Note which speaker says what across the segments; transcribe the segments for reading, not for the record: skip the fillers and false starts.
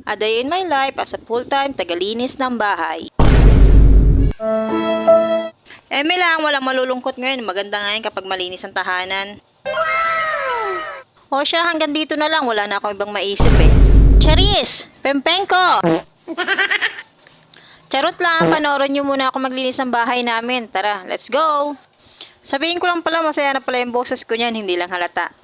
Speaker 1: A day in my life as a full-time tagalinis ng bahay. Lang, walang malulungkot ngayon. Maganda nga yun kapag malinis ang tahanan. O siya, hanggang dito na lang. Wala na ako ibang maisip eh. Charis! Pempeng ko! Charot lang, panoorin nyo muna ako maglinis ng bahay namin. Tara, let's go! Sabihin ko lang pala, masaya na pala yung boses ko niyan, hindi lang halata.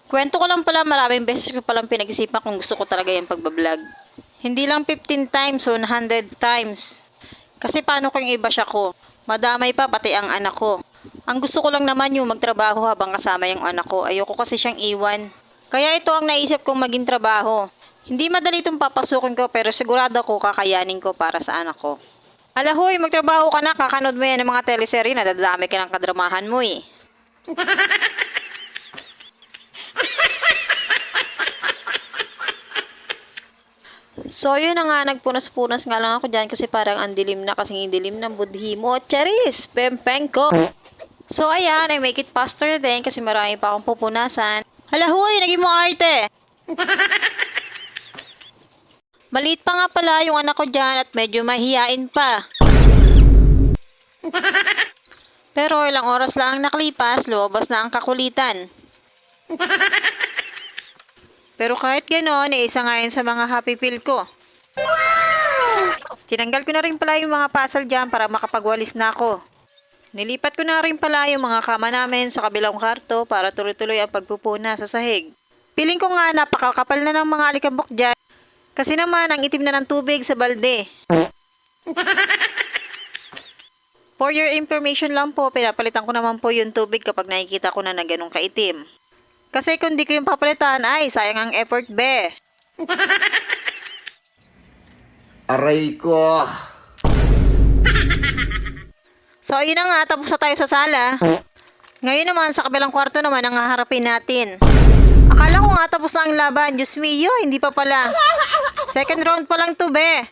Speaker 1: Kwento ko lang pala, maraming beses ko palang pinag-isipan kung gusto ko talaga yung pagbablog. Hindi lang 15 times o 100 times. Kasi paano kung iba siya ko? Madamay pa pati ang anak ko. Ang gusto ko lang naman yung magtrabaho habang kasama yung anak ko. Ayoko kasi siyang iwan. Kaya ito ang naisip kong maging trabaho. Hindi madali itong papasukin ko pero sigurado ko kakayanin ko para sa anak ko. Alahoy, magtrabaho ka na, kakanood mo yan ng mga teleserye, nadadami ka ng kadramahan mo eh. So yun na nga, nagpunas-punas nga lang ako dyan kasi parang ang dilim na kasing dilim ng budhi mo. Charis! Pempeng ko! So ayan, I make it faster din kasi marami pa akong pupunasan. Halahoy, naging mo arte! Maliit pa nga pala yung anak ko dyan at medyo mahihain pa. Pero ilang oras lang ang nakalipas, lumabas na ang kakulitan. Pero kahit gano'n, isa nga yun sa mga happy pill ko. Tinanggal ko na rin pala yung mga puzzle dyan para makapagwalis na ako. Nilipat ko na rin pala yung mga kama namin sa kabilang kwarto para tuloy-tuloy ang pagpupuna sa sahig. Piling ko nga napakakapal na ng mga alikabok dyan. Kasi naman ang itim na ng tubig sa balde. For your information lang po, pinapalitan ko naman po yung tubig kapag nakikita ko na ganun kaitim. Kasi kung di ko yung papalitan, ay sayang ang effort be.
Speaker 2: Aray ko!
Speaker 1: So ayun na nga, tapos na tayo sa sala. Ngayon naman, sa kabilang kwarto naman ang haharapin natin. Akala ko nga tapos na ang laban. Diyos mio, hindi pa pala. Second round pa lang to be.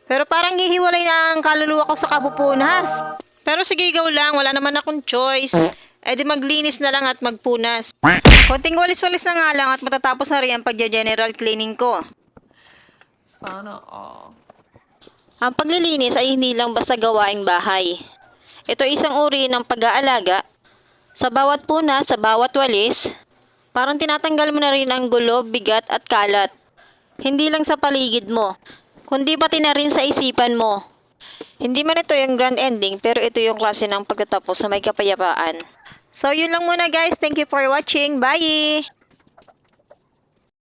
Speaker 1: Pero parang hihiwalay na ang kaluluwa ko sa kapupunas. Pero sige, gaw lang, wala naman akong choice. Eh di maglinis na lang at magpunas. Konting walis-walis na nga lang at matatapos na rin ang pagja-general cleaning ko.
Speaker 3: Sana all.
Speaker 1: Ang paglilinis ay hindi lang basta gawaing bahay. Ito isang uri ng pag-aalaga. Sa bawat punas, sa bawat walis, parang tinatanggal mo na rin ang gulo, bigat at kalat. Hindi lang sa paligid mo, kundi pati na rin sa isipan mo. Hindi man ito yung grand ending, pero ito yung klase ng pagtatapos sa may kapayapaan. So yun lang muna guys, thank you for watching, bye!